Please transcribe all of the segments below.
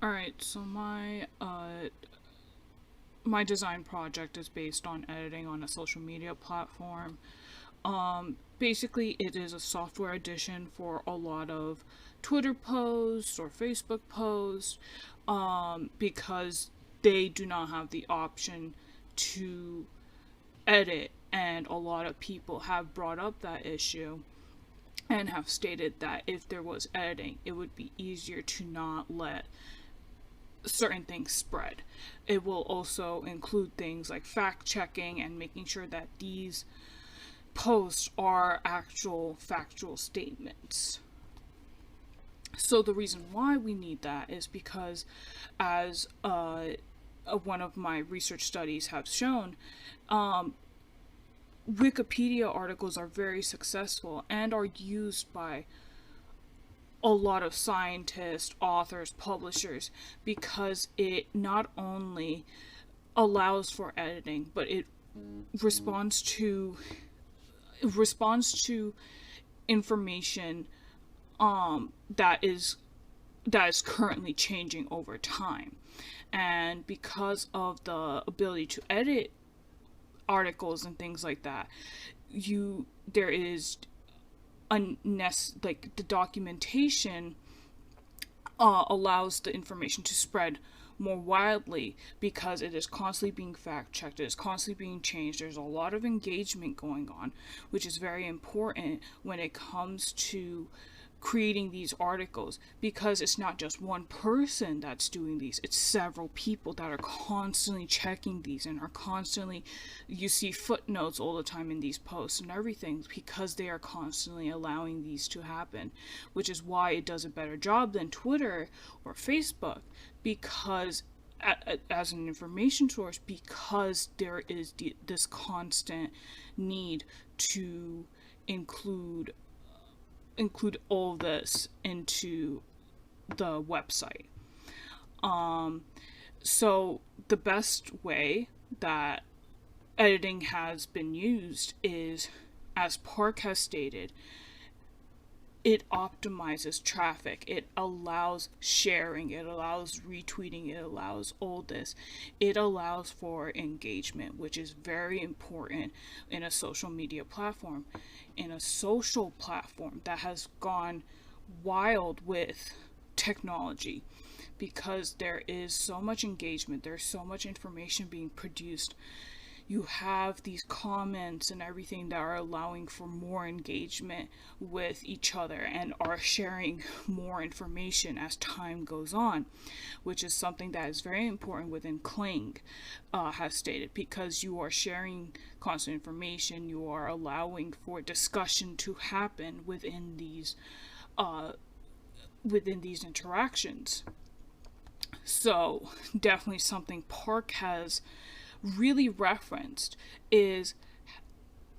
All right, so my design project is based on editing on a social media platform. Basically, it is a software edition for a lot of Twitter posts or Facebook posts, because they do not have the option to edit, and a lot of people have brought up that issue and have stated that if there was editing, it would be easier to not let certain things spread. It will also include things like fact checking and making sure that these posts are actual factual statements. So the reason why we need that is because, as one of my research studies have shown, Wikipedia articles are very successful and are used by a lot of scientists, authors, publishers, because it not only allows for editing, but it responds to information that is currently changing over time. And because of the ability to edit articles and things like that, there is like the documentation allows the information to spread more widely, because it is constantly being fact checked, it is constantly being changed. There's a lot of engagement going on, which is very important when it comes to creating these articles, because it's not just one person that's doing these, it's several people that are constantly checking these and are constantly, you see footnotes all the time in these posts and everything, because they are constantly allowing these to happen, which is why it does a better job than Twitter or Facebook, because as an information source, because there is this constant need to include all this into the website. So the best way that editing has been used is, as Park has stated, it optimizes traffic, it allows sharing, it allows retweeting, it allows all this. It allows for engagement, which is very important in a social media platform. In a social platform that has gone wild with technology, because there is so much engagement, there's so much information being produced. You have these comments and everything that are allowing for more engagement with each other and are sharing more information as time goes on, which is something that is very important within Kling, has stated, because you are sharing constant information, you are allowing for discussion to happen within these interactions. So definitely something Park has really referenced is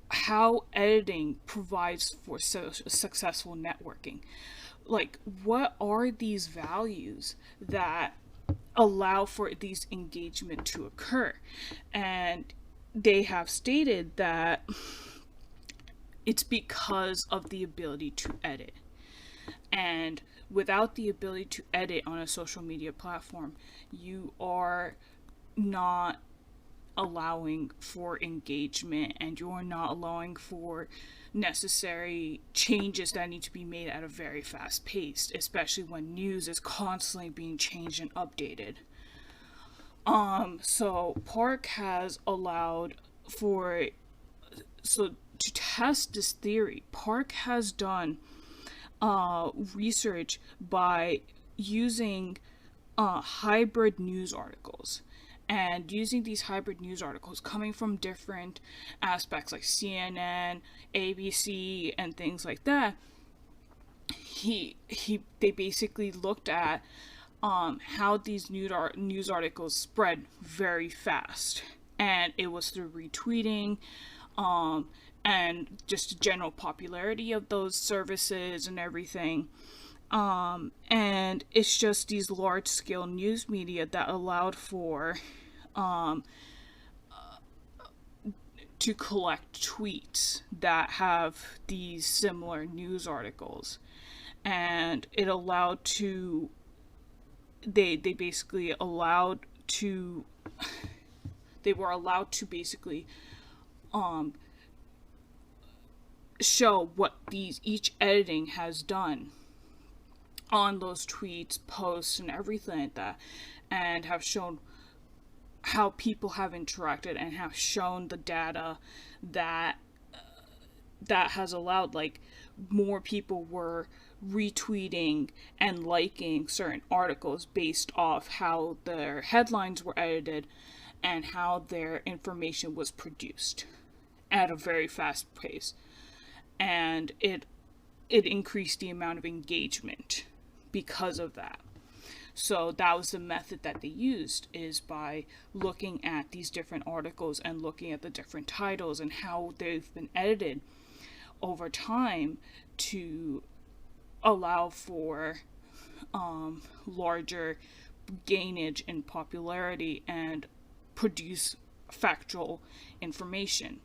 how editing provides for successful networking. Like, what are these values that allow for these engagement to occur? And they have stated that it's because of the ability to edit. And without the ability to edit on a social media platform, you are not allowing for engagement, and you're not allowing for necessary changes that need to be made at a very fast pace, especially when news is constantly being changed and updated. So Park has allowed for, so to test this theory, Park has done research by using hybrid news articles, and using these hybrid news articles coming from different aspects like CNN, ABC, and things like that. They basically looked at how these news articles spread very fast, and it was through retweeting, and just general popularity of those services and everything. And it's just these large scale news media that allowed for to collect tweets that have these similar news articles, and it allowed to they basically were allowed to basically show what each editing has done on those tweets, posts, and everything like that, and have shown how people have interacted and have shown the data that has allowed, like, more people were retweeting and liking certain articles based off how their headlines were edited and how their information was produced at a very fast pace. And it increased the amount of engagement because of that. So that was the method that they used, is by looking at these different articles and looking at the different titles and how they've been edited over time to allow for larger gainage in popularity and produce factual information.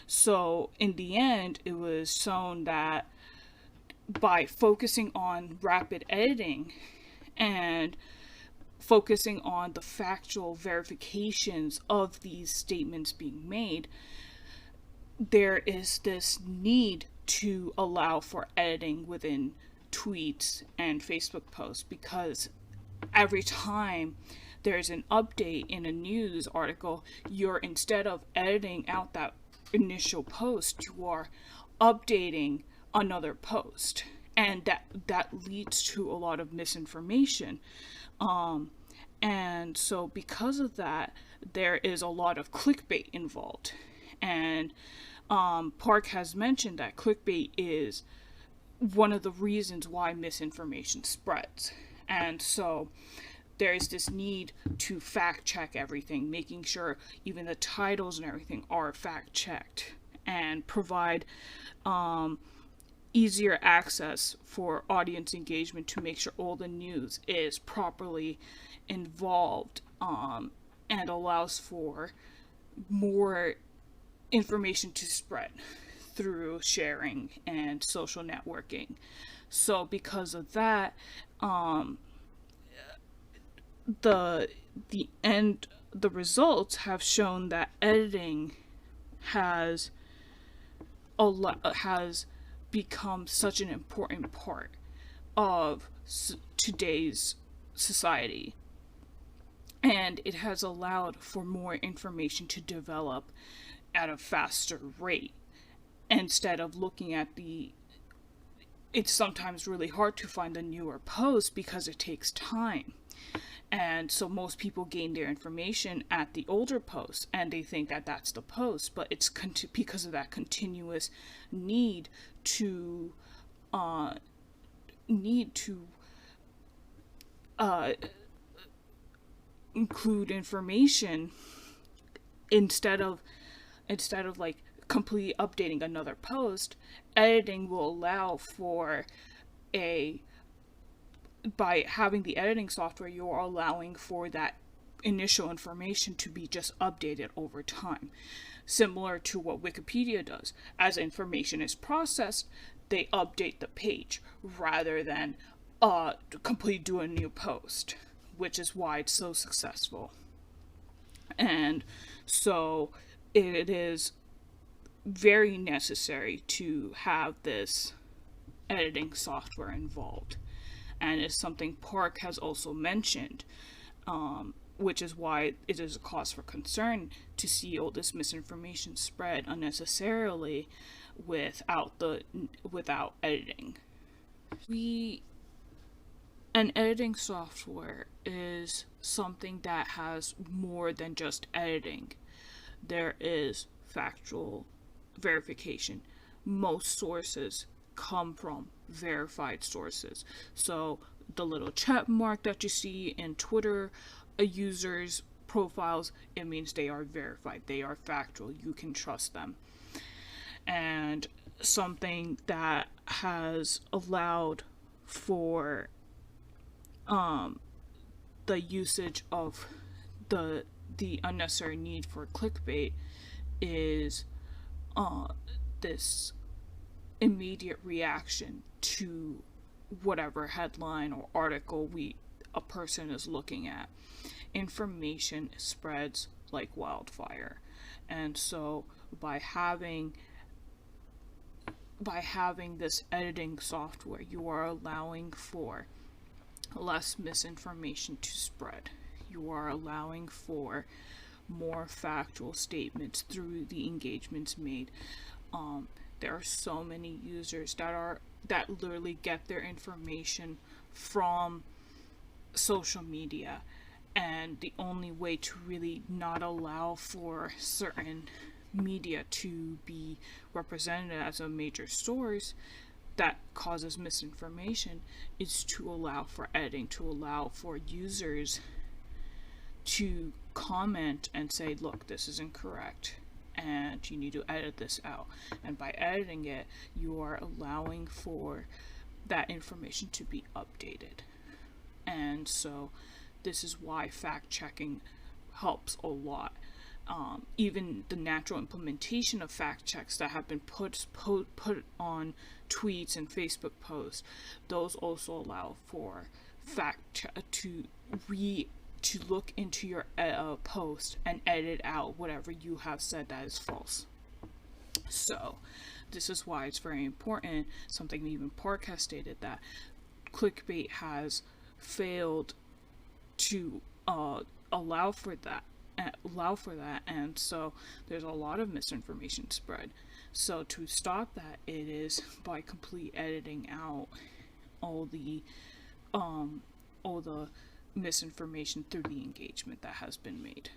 So in the end, it was shown that by focusing on rapid editing and focusing on the factual verifications of these statements being made, there is this need to allow for editing within tweets and Facebook posts, because every time there's an update in a news article, you're, instead of editing out that initial post, you are updating another post, and that leads to a lot of misinformation. And so because of that, there is a lot of clickbait involved. And Park has mentioned that clickbait is one of the reasons why misinformation spreads. And so there is this need to fact check everything, making sure even the titles and everything are fact checked, and provide easier access for audience engagement to make sure all the news is properly involved, and allows for more information to spread through sharing and social networking. So because of that, the results have shown that editing has become such an important part of today's society, and it has allowed for more information to develop at a faster rate. Instead of looking at it's sometimes really hard to find a newer post because it takes time. And so most people gain their information at the older posts, and they think that that's the post, but it's because of that continuous need to include information instead of like completely updating another post. Editing will allow for by having the editing software, you're allowing for that initial information to be just updated over time, similar to what Wikipedia does. As information is processed, they update the page rather than completely do a new post, which is why it's so successful. And so it is very necessary to have this editing software involved, and is something Park has also mentioned, which is why it is a cause for concern to see all this misinformation spread unnecessarily without editing. An editing software is something that has more than just editing. There is factual verification. Most sources come from verified sources. So the little check mark that you see in Twitter users' profiles, it means they are verified. They are factual. You can trust them. And something that has allowed for the usage of the unnecessary need for clickbait is this immediate reaction to whatever headline or article a person is looking at. Information spreads like wildfire. And so by having this editing software, you are allowing for less misinformation to spread. You are allowing for more factual statements through the engagements made. There are so many users that literally get their information from social media, and the only way to really not allow for certain media to be represented as a major source that causes misinformation is to allow for editing, to allow for users to comment and say, look, this is incorrect and you need to edit this out. And by editing it, you are allowing for that information to be updated. And so this is why fact checking helps a lot. Even the natural implementation of fact checks that have been put on tweets and Facebook posts, those also allow for to look into your post and edit out whatever you have said that is false. So this is why it's very important, something even Park has stated, that clickbait has failed to allow for that, and so there's a lot of misinformation spread. So to stop that, it is by complete editing out all the misinformation through the engagement that has been made.